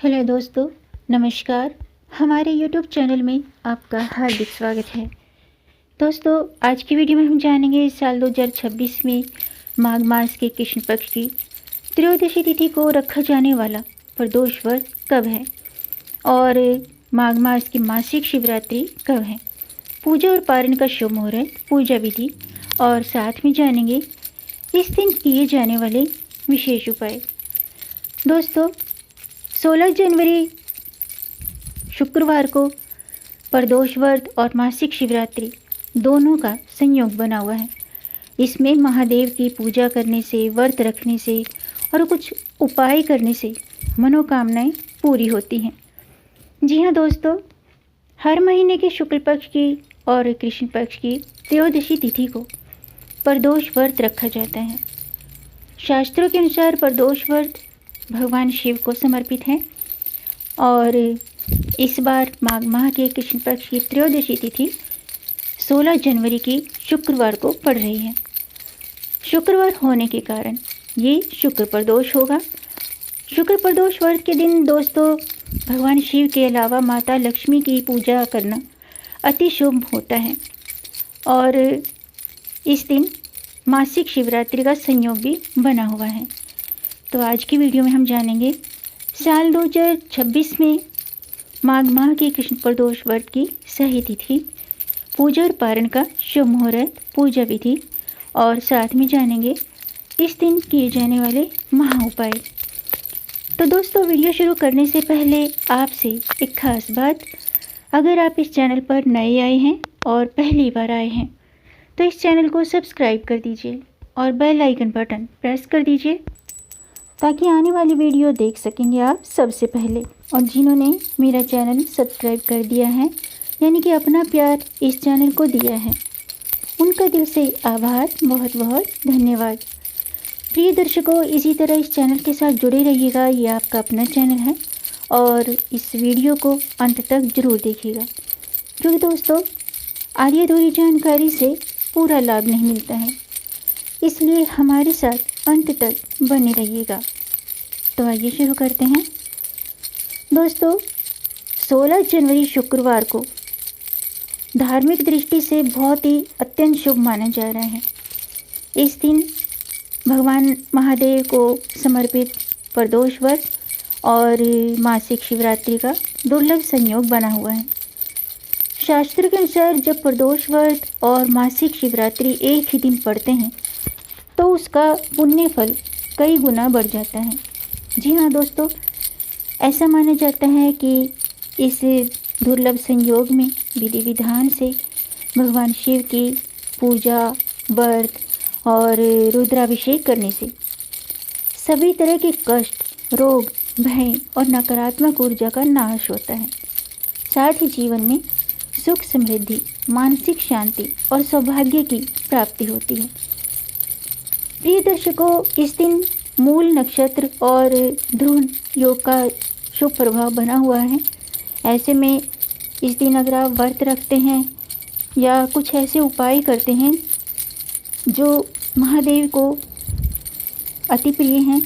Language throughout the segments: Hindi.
हेलो दोस्तों, नमस्कार। हमारे YouTube चैनल में आपका हार्दिक स्वागत है। दोस्तों, आज की वीडियो में हम जानेंगे साल 2026 में माघ मास के कृष्ण पक्ष की त्रयोदशी तिथि को रखा जाने वाला प्रदोष व्रत कब है और माघ मास की मासिक शिवरात्रि कब है, पूजा और पारण का शुभ मुहूर्त, पूजा विधि और साथ में जानेंगे इस दिन किए जाने वाले विशेष उपाय। दोस्तों, 16 जनवरी शुक्रवार को प्रदोष व्रत और मासिक शिवरात्रि दोनों का संयोग बना हुआ है। इसमें महादेव की पूजा करने से, व्रत रखने से और कुछ उपाय करने से मनोकामनाएं पूरी होती हैं। जी हाँ दोस्तों, हर महीने के शुक्ल पक्ष की और कृष्ण पक्ष की त्रयोदशी तिथि को प्रदोष व्रत रखा जाता है। शास्त्रों के अनुसार प्रदोष व्रत भगवान शिव को समर्पित है और इस बार माघ माह के कृष्ण पक्ष की त्रयोदशी तिथि 16 जनवरी की शुक्रवार को पड़ रही है। शुक्रवार होने के कारण ये शुक्र प्रदोष होगा। शुक्र प्रदोष व्रत के दिन दोस्तों भगवान शिव के अलावा माता लक्ष्मी की पूजा करना अति शुभ होता है और इस दिन मासिक शिवरात्रि का संयोग भी बना हुआ है। तो आज की वीडियो में हम जानेंगे साल 2026 में माघ माह के कृष्ण प्रदोष व्रत की सही तिथि, पूजा और पारण का शुभ मुहूर्त, पूजा विधि और साथ में जानेंगे इस दिन किए जाने वाले महा उपाय। तो दोस्तों, वीडियो शुरू करने से पहले आपसे एक खास बात, अगर आप इस चैनल पर नए आए हैं और पहली बार आए हैं तो इस चैनल को सब्सक्राइब कर दीजिए और बेल आइकन बटन प्रेस कर दीजिए ताकि आने वाली वीडियो देख सकेंगे आप सबसे पहले। और जिन्होंने मेरा चैनल सब्सक्राइब कर दिया है, यानी कि अपना प्यार इस चैनल को दिया है, उनका दिल से आभार, बहुत बहुत धन्यवाद। प्रिय दर्शकों, इसी तरह इस चैनल के साथ जुड़े रहिएगा। ये आपका अपना चैनल है और इस वीडियो को अंत तक जरूर देखिएगा, क्योंकि दोस्तों आधी अधूरी जानकारी से पूरा लाभ नहीं मिलता है, इसलिए हमारे साथ अंत तक बने रहिएगा। तो आइए शुरू करते हैं। दोस्तों, 16 जनवरी शुक्रवार को धार्मिक दृष्टि से बहुत ही अत्यंत शुभ माना जा रहा है। इस दिन भगवान महादेव को समर्पित प्रदोष व्रत और मासिक शिवरात्रि का दुर्लभ संयोग बना हुआ है। शास्त्र के अनुसार जब प्रदोष व्रत और मासिक शिवरात्रि एक ही दिन पड़ते हैं तो उसका पुण्य फल कई गुना बढ़ जाता है। जी हाँ दोस्तों, ऐसा माना जाता है कि इस दुर्लभ संयोग में विधि विधान से भगवान शिव की पूजा, व्रत और रुद्राभिषेक करने से सभी तरह के कष्ट, रोग, भय और नकारात्मक ऊर्जा का नाश होता है। साथ ही जीवन में सुख, समृद्धि, मानसिक शांति और सौभाग्य की प्राप्ति होती है। प्रिय दर्शकों, इस दिन मूल नक्षत्र और ध्रुव योग का शुभ प्रभाव बना हुआ है। ऐसे में इस दिन अगर आप व्रत रखते हैं या कुछ ऐसे उपाय करते हैं जो महादेव को अति प्रिय हैं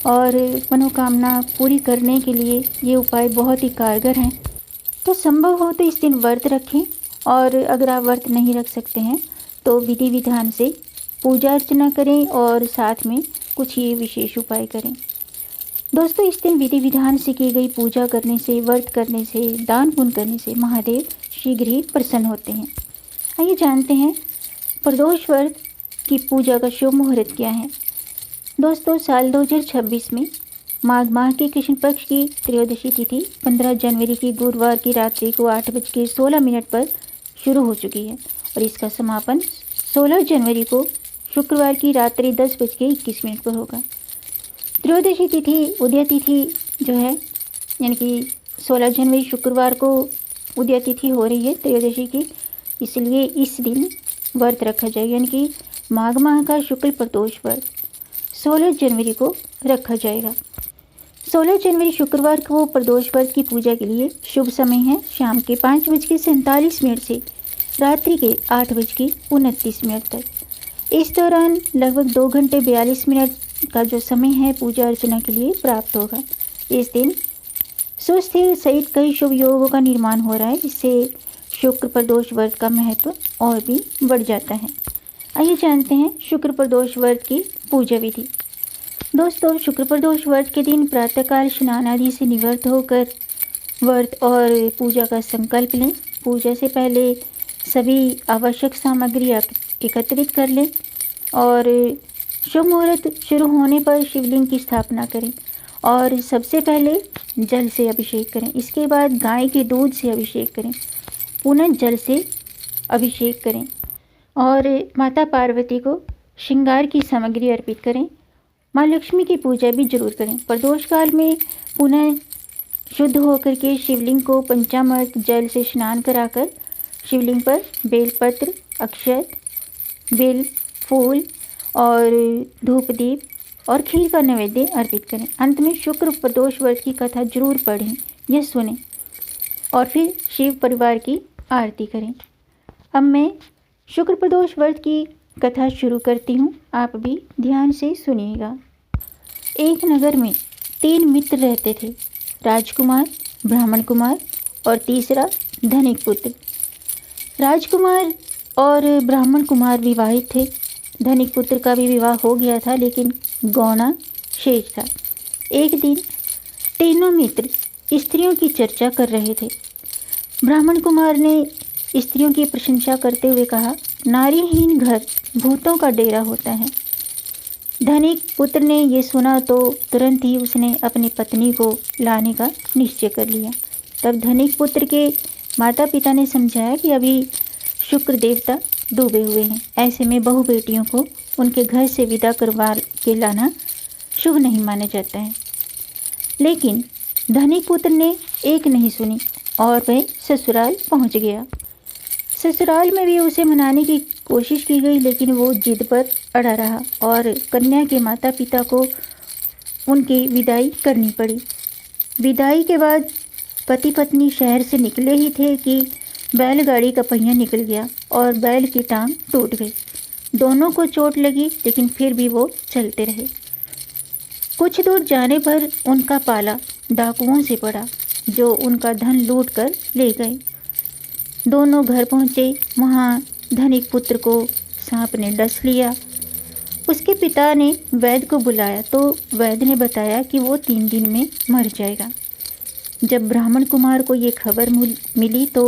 और मनोकामना पूरी करने के लिए ये उपाय बहुत ही कारगर हैं, तो संभव हो तो इस दिन व्रत रखें। और अगर आप व्रत नहीं रख सकते हैं तो विधि विधान से पूजा अर्चना करें और साथ में कुछ ये विशेष उपाय करें। दोस्तों, इस दिन विधि विधान से की गई पूजा करने से, व्रत करने से, दान पुण्य करने से महादेव शीघ्र ही प्रसन्न होते हैं। आइए जानते हैं प्रदोष व्रत की पूजा का शुभ मुहूर्त क्या है। दोस्तों, साल 2026 में माघ माह के कृष्ण पक्ष की त्रयोदशी तिथि 15 जनवरी की गुरुवार की रात्रि को 8:16 पर शुरू हो चुकी है और इसका समापन 16 जनवरी को शुक्रवार की रात्रि 10:21 पर होगा। त्रयोदशी तिथि उदय तिथि जो है, यानी कि 16 जनवरी शुक्रवार को उदय तिथि हो रही है त्रयोदशी की, इसलिए इस दिन व्रत रखा जाएगा, यानी कि माघ माह का शुक्ल प्रदोष व्रत 16 जनवरी को रखा जाएगा। 16 जनवरी शुक्रवार को प्रदोष व्रत की पूजा के लिए शुभ समय है शाम के 5:47 से रात्रि के 8:29 तक। इस दौरान लगभग 2 घंटे 42 मिनट का जो समय है पूजा अर्चना के लिए प्राप्त होगा। इस दिन स्वस्थ सहित कई शुभ योगों का निर्माण हो रहा है, जिससे शुक्र प्रदोष व्रत का महत्व और भी बढ़ जाता है। आइए जानते हैं शुक्र प्रदोष व्रत की पूजा विधि। दोस्तों, शुक्र प्रदोष व्रत के दिन प्रातःकाल स्नान आदि से निवृत्त होकर व्रत और पूजा का संकल्प लें। पूजा से पहले सभी आवश्यक सामग्री एकत्रित कर लें और शुभ मुहूर्त शुरू होने पर शिवलिंग की स्थापना करें और सबसे पहले जल से अभिषेक करें। इसके बाद गाय के दूध से अभिषेक करें, पुनः जल से अभिषेक करें और माता पार्वती को श्रृंगार की सामग्री अर्पित करें। माँ लक्ष्मी की पूजा भी जरूर करें। प्रदोष काल में पुनः शुद्ध होकर के शिवलिंग को पंचामृत जल से स्नान कराकर शिवलिंग पर बेलपत्र, अक्षत, बेल फूल और धूप दीप और खीर का नैवेद्य अर्पित करें। अंत में शुक्र प्रदोष व्रत की कथा जरूर पढ़ें या सुनें और फिर शिव परिवार की आरती करें। अब मैं शुक्र प्रदोष व्रत की कथा शुरू करती हूँ, आप भी ध्यान से सुनिएगा। एक नगर में 3 मित्र रहते थे, राजकुमार, ब्राह्मण कुमार और तीसरा धनिक पुत्र। राजकुमार और ब्राह्मण कुमार विवाहित थे। धनिक पुत्र का भी विवाह हो गया था, लेकिन गौना शेष था। एक दिन तीनों मित्र स्त्रियों की चर्चा कर रहे थे। ब्राह्मण कुमार ने स्त्रियों की प्रशंसा करते हुए कहा, नारीहीन घर भूतों का डेरा होता है। धनिक पुत्र ने ये सुना तो तुरंत ही उसने अपनी पत्नी को लाने का निश्चय कर लिया। तब धनिक पुत्र के माता पिता ने समझाया कि अभी शुक्र देवता डूबे हुए हैं, ऐसे में बहू बेटियों को उनके घर से विदा करवा के लाना शुभ नहीं माना जाता है। लेकिन धनिक पुत्र ने एक नहीं सुनी और वह ससुराल पहुंच गया। ससुराल में भी उसे मनाने की कोशिश की गई, लेकिन वो जिद पर अड़ा रहा और कन्या के माता पिता को उनकी विदाई करनी पड़ी। विदाई के बाद पति पत्नी शहर से निकले ही थे कि बैलगाड़ी का पहिया निकल गया और बैल की टांग टूट गई। दोनों को चोट लगी, लेकिन फिर भी वो चलते रहे। कुछ दूर जाने पर उनका पाला डाकुओं से पड़ा, जो उनका धन लूट कर ले गए। दोनों घर पहुँचे। वहाँ धनिक पुत्र को सांप ने डस लिया। उसके पिता ने वैद्य को बुलाया तो वैद्य ने बताया कि वो 3 दिन में मर जाएगा। जब ब्राह्मण कुमार को ये खबर मिली तो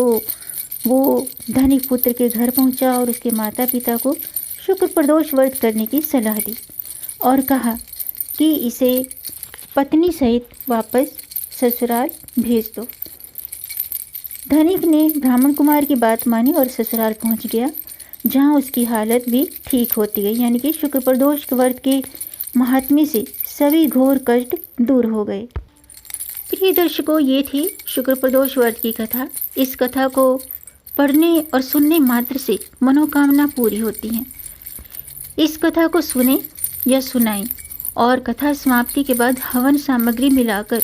वो धनिक पुत्र के घर पहुंचा और उसके माता पिता को शुक्र प्रदोष व्रत करने की सलाह दी और कहा कि इसे पत्नी सहित वापस ससुराल भेज दो। धनिक ने ब्राह्मण कुमार की बात मानी और ससुराल पहुंच गया, जहां उसकी हालत भी ठीक होती गई। यानी कि शुक्र प्रदोष व्रत के महात्म्य से सभी घोर कष्ट दूर हो गए। प्रिय दर्शकों, ये थी शुक्र प्रदोष व्रत की कथा। इस कथा को पढ़ने और सुनने मात्र से मनोकामना पूरी होती है। इस कथा को सुने या सुनाएं और कथा समाप्ति के बाद हवन सामग्री मिलाकर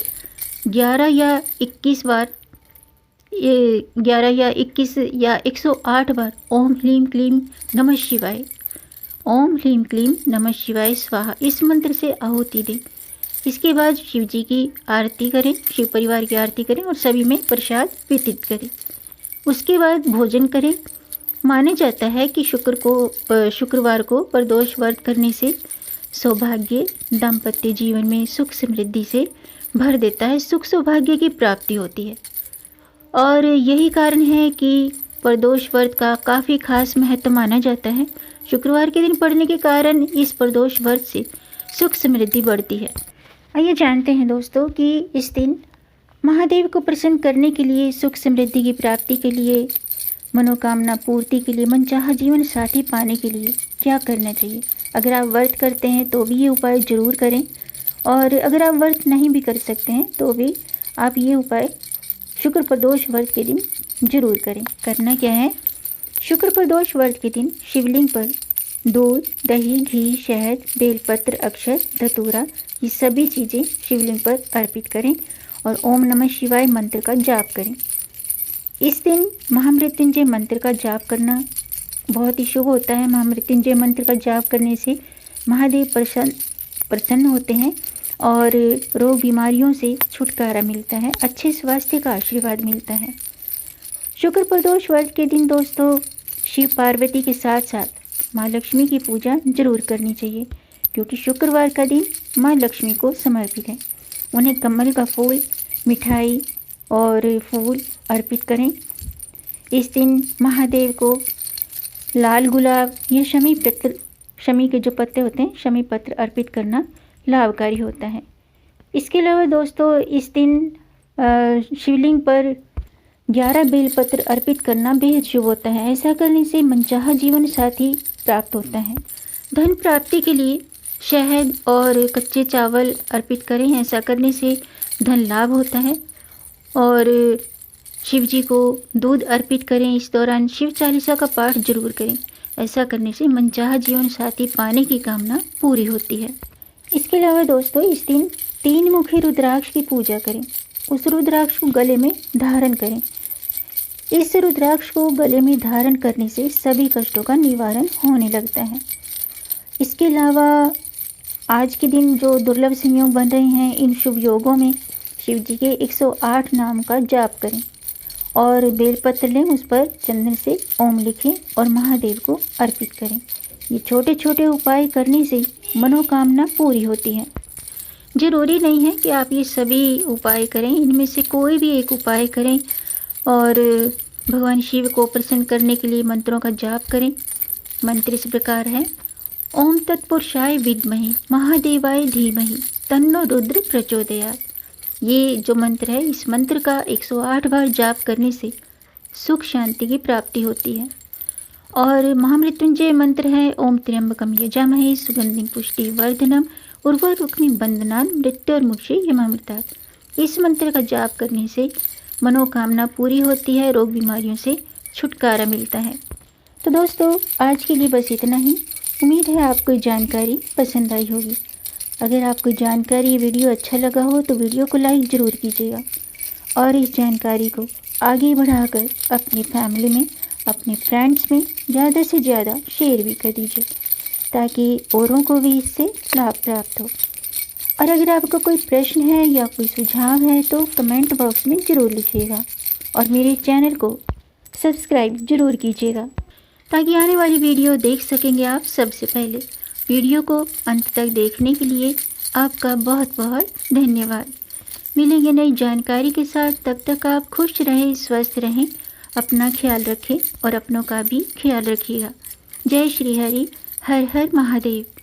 11 या 21 बार 11 या 21 या 108 बार ओम ह्लीम क्लीम नमः शिवाय, ओम ह्लीम क्लीम नमः शिवाय स्वाहा इस मंत्र से आहुति दें। इसके बाद शिव जी की आरती करें, शिव परिवार की आरती करें और सभी में प्रसाद वितरित करें। उसके बाद भोजन करें। माना जाता है कि शुक्रवार को प्रदोष व्रत करने से सौभाग्य, दाम्पत्य जीवन में सुख समृद्धि से भर देता है, सुख सौभाग्य की प्राप्ति होती है। और यही कारण है कि प्रदोष व्रत का काफ़ी खास महत्व माना जाता है। शुक्रवार के दिन पड़ने के कारण इस प्रदोष व्रत से सुख समृद्धि बढ़ती है। आइए जानते हैं दोस्तों कि इस दिन महादेव को प्रसन्न करने के लिए, सुख समृद्धि की प्राप्ति के लिए, मनोकामना पूर्ति के लिए, मनचाहा जीवन साथी पाने के लिए क्या करना चाहिए। अगर आप व्रत करते हैं तो भी ये उपाय जरूर करें और अगर आप व्रत नहीं भी कर सकते हैं तो भी आप ये उपाय शुक्र प्रदोष व्रत के दिन जरूर करें। करना क्या है, शुक्र प्रदोष व्रत के दिन शिवलिंग पर दूध, दही, घी, शहद, बेलपत्र, अक्षत, धतूरा ये सभी चीज़ें शिवलिंग पर अर्पित करें और ओम नमः शिवाय मंत्र का जाप करें। इस दिन महामृत्युंजय मंत्र का जाप करना बहुत ही शुभ होता है। महामृत्युंजय मंत्र का जाप करने से महादेव प्रसन्न होते हैं और रोग बीमारियों से छुटकारा मिलता है, अच्छे स्वास्थ्य का आशीर्वाद मिलता है। शुक्र प्रदोष व्रत के दिन दोस्तों शिव पार्वती के साथ साथ माँ लक्ष्मी की पूजा जरूर करनी चाहिए, क्योंकि शुक्रवार का दिन माँ लक्ष्मी को समर्पित है। उन्हें कमल का फूल, मिठाई और फूल अर्पित करें। इस दिन महादेव को लाल गुलाब या शमी के जो पत्ते होते हैं, शमी पत्र अर्पित करना लाभकारी होता है। इसके अलावा दोस्तों इस दिन शिवलिंग पर 11 बेलपत्र अर्पित करना बेहद शुभ होता है। ऐसा करने से मनचाहा जीवन साथी प्राप्त होता है। धन प्राप्ति के लिए शहद और कच्चे चावल अर्पित करें। ऐसा करने से धन लाभ होता है। और शिव जी को दूध अर्पित करें। इस दौरान शिव चालीसा का पाठ जरूर करें। ऐसा करने से मनचाहा जीवन साथी पाने की कामना पूरी होती है। इसके अलावा दोस्तों इस दिन 3 मुखी रुद्राक्ष की पूजा करें। उस रुद्राक्ष को गले में धारण करें। इस रुद्राक्ष को गले में धारण करने से सभी कष्टों का निवारण होने लगता है। इसके अलावा आज के दिन जो दुर्लभ संयोग बन रहे हैं, इन शुभ योगों में शिव जी के 108 नाम का जाप करें और बेलपत्र लें, उस पर चंदन से ओम लिखें और महादेव को अर्पित करें। ये छोटे छोटे उपाय करने से मनोकामना पूरी होती है। जरूरी नहीं है कि आप ये सभी उपाय करें, इनमें से कोई भी एक उपाय करें और भगवान शिव को प्रसन्न करने के लिए मंत्रों का जाप करें। मंत्र इस प्रकार है: ओम तत्पुरुषाय विद्महे महादेवाय धीमहि तन्नो रुद्र प्रचोदयात्। ये जो मंत्र है, इस मंत्र का 108 बार जाप करने से सुख शांति की प्राप्ति होती है। और महामृत्युंजय मंत्र है: ओम त्र्यंबकम यजामहे सुगंधिं पुष्टिवर्धनम उर्वारुकमिव बंधनान् मृत्योर्मुक्षे यमामृतात्। इस मंत्र का जाप करने से मनोकामना पूरी होती है, रोग बीमारियों से छुटकारा मिलता है। तो दोस्तों आज के लिए बस इतना ही। उम्मीद है आपको ये जानकारी पसंद आई होगी। अगर आपको जानकारी वीडियो अच्छा लगा हो तो वीडियो को लाइक ज़रूर कीजिएगा और इस जानकारी को आगे बढ़ाकर अपनी फैमिली में, अपने फ्रेंड्स में ज़्यादा से ज़्यादा शेयर भी कर दीजिए, ताकि औरों को भी इससे लाभ प्राप्त हो। और अगर आपको कोई प्रश्न है या कोई सुझाव है तो कमेंट बॉक्स में ज़रूर लिखिएगा और मेरे चैनल को सब्सक्राइब ज़रूर कीजिएगा, ताकि आने वाली वीडियो देख सकेंगे आप सबसे पहले। वीडियो को अंत तक देखने के लिए आपका बहुत बहुत धन्यवाद। मिलेंगे नई जानकारी के साथ, तब तक आप खुश रहें, स्वस्थ रहें, अपना ख्याल रखें और अपनों का भी ख्याल रखिएगा। जय श्री हरि, हर हर महादेव।